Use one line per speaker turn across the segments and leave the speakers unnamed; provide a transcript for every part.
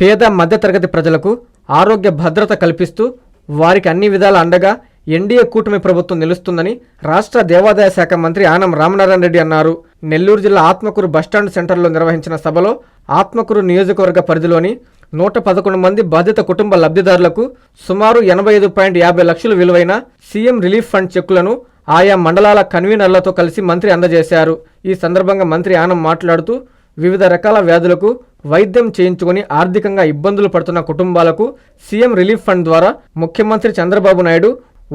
పేద మధ్యతరగతి ప్రజలకు ఆరోగ్య భద్రత కల్పిస్తూ వారికి అన్ని విధాల అండగా ఎన్డీఏ కూటమి ప్రభుత్వం నిలుస్తుందని రాష్ట్ర దేవాదాయ శాఖ మంత్రి ఆనం రామనారాయణ రెడ్డి అన్నారు. నెల్లూరు జిల్లా ఆత్మకూరు బస్టాండ్ సెంటర్లో నిర్వహించిన సభలో ఆత్మకూరు నియోజకవర్గ పరిధిలోని 111 మంది బాధిత కుటుంబ లబ్ధిదారులకు సుమారు 85.50 లక్షలు విలువైన సీఎం రిలీఫ్ ఫండ్ చెక్కులను ఆయా మండలాల కన్వీనర్లతో కలిసి మంత్రి అందజేశారు. ఈ సందర్భంగా మంత్రి ఆనం మాట్లాడుతూ వివిధ రకాల వ్యాధులకు వైద్యం చేయించుకుని ఆర్థికంగా ఇబ్బందులు పడుతున్న కుటుంబాలకు సీఎం రిలీఫ్ ఫండ్ ద్వారా ముఖ్యమంత్రి చంద్రబాబు నాయుడు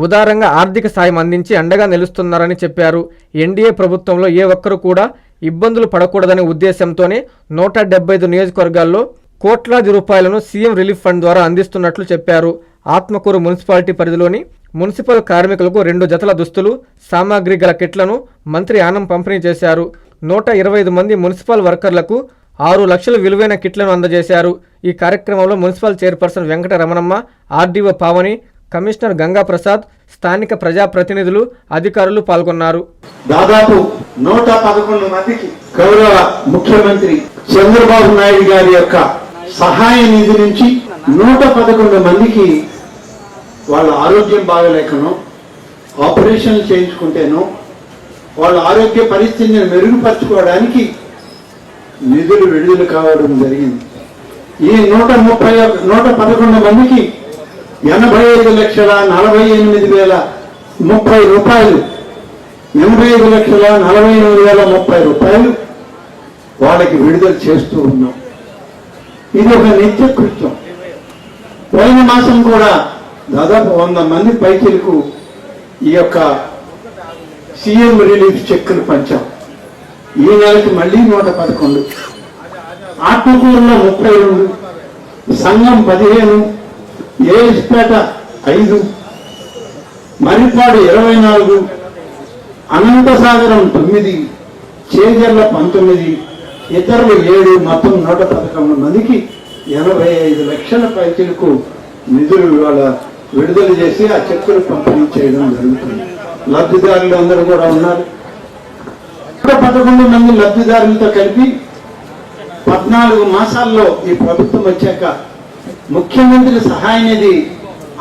ఉదారంగా ఆర్థిక సాయం అందించి అండగా నిలుస్తున్నారని చెప్పారు. ఎన్డీఏ ప్రభుత్వంలో ఏ ఒక్కరూ కూడా ఇబ్బందులు పడకూడదనే ఉద్దేశంతోనే 175 నియోజకవర్గాల్లో కోట్లాది రూపాయలను సీఎం రిలీఫ్ ఫండ్ ద్వారా అందిస్తున్నట్లు చెప్పారు. ఆత్మకూరు మున్సిపాలిటీ పరిధిలోని మున్సిపల్ కార్మికులకు 2 జతల దుస్తులు, సామాగ్రి గల కిట్లను మంత్రి ఆనం పంపిణీ చేశారు. 125 మంది మున్సిపల్ వర్కర్లకు 6 లక్షల విలువైన కిట్లను అందజేశారు. ఈ కార్యక్రమంలో municipal chairperson Venkata Ramanamma, RDO Pavani, commissioner Ganga Prasad, స్థానిక ప్రజాప్రతినిధులు, అధికారులు పాల్గొన్నారు.
దాదాపు 111 మందికి గౌరవ ముఖ్యమంత్రి చంద్రబాబు నాయుడు గారి యొక్క సహాయ నిధి నుంచి 111 మందికి వాళ్ళ ఆరోగ్యం బాగలేకనో, ఆపరేషన్లు చేయించుకుంటేనో, వాళ్ళ ఆరోగ్య పరిస్థితిని మెరుగుపరచుకోవడానికి నిధులు విడుదల కావడం జరిగింది. ఈ 111 మందికి 85,48,030 రూపాయలు, 85,48,030 రూపాయలు వాళ్ళకి విడుదల చేస్తూ ఉన్నాం. ఇది ఒక నిత్య కృత్యం. పోయిన మాసం కూడా దాదాపు 100 మంది పైకిలకు ఈ యొక్క సీఎం రిలీఫ్ చెక్కులు పంచాం. ఈ నెలకి మళ్ళీ 111, ఆత్మకూరులో 32, సంఘం 15, ఏఎస్పేట 5, మరిపాడు 24, అనంతసాగరం 9, చేజర్ల 19, ఇతరులు 7, మొత్తం 111 మందికి 85 లక్షల పైచలకు నిధులు ఇవాళ విడుదల చేసి ఆ చెక్కులు పంపిణీ చేయడం జరుగుతుంది. లబ్ధిదారులు అందరూ కూడా ఉన్నారు. 111 మంది లబ్ధిదారులతో కలిపి 14 మాసాల్లో ఈ ప్రభుత్వం వచ్చాక ముఖ్యమంత్రి సహాయ నిధి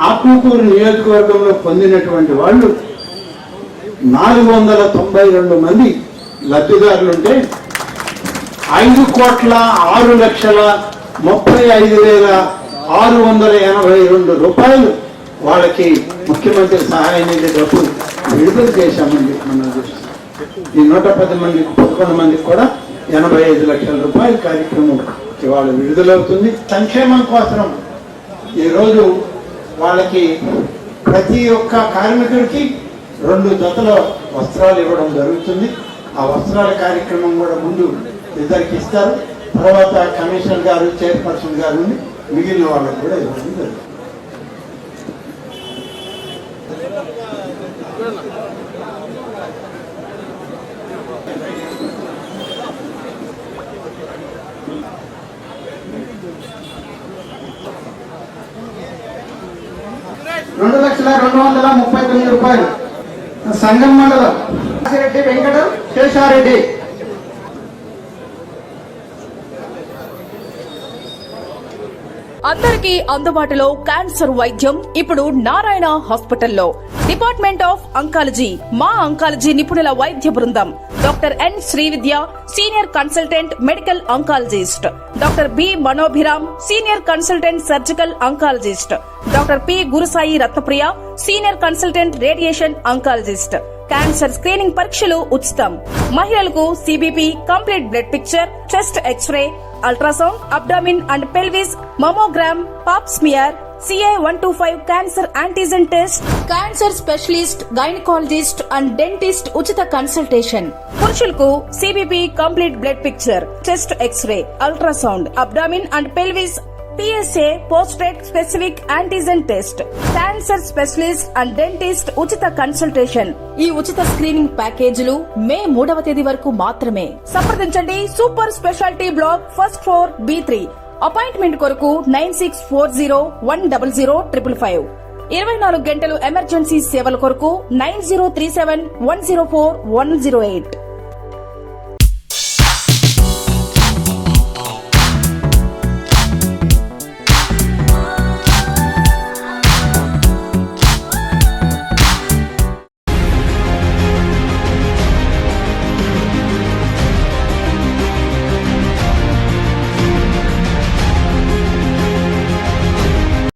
ఆత్మకూరు నియోజకవర్గంలో పొందినటువంటి వాళ్ళు 492 మంది లబ్ధిదారులుంటే 5,35,682 రూపాయలు వాళ్ళకి ముఖ్యమంత్రి సహాయ నిధి డబ్బులు విడుదల చేశామని మనం చూస్తాం. ఈ 111 మందికి కూడా 85 లక్షల రూపాయల కార్యక్రమం ఇవాళ విడుదలవుతుంది. సంక్షేమం కోసం ఈరోజు వాళ్ళకి ప్రతి ఒక్క కార్మికుడికి 2 జతల వస్త్రాలు ఇవ్వడం జరుగుతుంది. ఆ వస్త్రాల కార్యక్రమం కూడా ముందు ఇద్దరికి ఇస్తారు, తర్వాత కమిషనర్ గారు, చైర్పర్సన్ గారు నుండి మిగిలిన వాళ్ళకి కూడా ఇవ్వడం జరుగుతుంది. ₹2,239,000 సంఘం మండలం రెడ్డి వెంకట శేషారెడ్డి.
అందరికీ అందుబాటులో క్యాన్సర్ వైద్యం ఇప్పుడు నారాయణ హాస్పిటల్లో. డిపార్ట్మెంట్ ఆఫ్ అంకాలజీ, మా అంకాలజీ నిపుణుల వైద్య బృందం. Doctor N Srividya, senior consultant medical oncologist. Doctor B Manobhiram, senior consultant surgical oncologist. Doctor P Gurusai Ratnapriya, senior consultant radiation oncologist. Cancer screening పరీక్షలు ఉచితం. మహిళలకు CBP, complete blood picture, chest X-ray, ultrasound, abdomen and pelvis, mammogram, pap smear, CA-125 cancer antigen test, cancer specialist, gynaecologist and dentist ఉచిత consultation. పురుషులకు CBP, complete blood picture, chest X-ray, ultrasound, abdomen and pelvis, PSA పోస్ట్రేట్ specific antigen test, cancer specialist and dentist ఉచిత consultation. ఈ ఉచిత screening ప్యాకేజీలు మే 3వ తేదీ వరకు మాత్రమే. సంప్రదించండి super speciality block, first floor, B3. Appointment కొరకు 9640100555. 24 గంటలు ఎమర్జెన్సీ సేవల కొరకు 9037104108.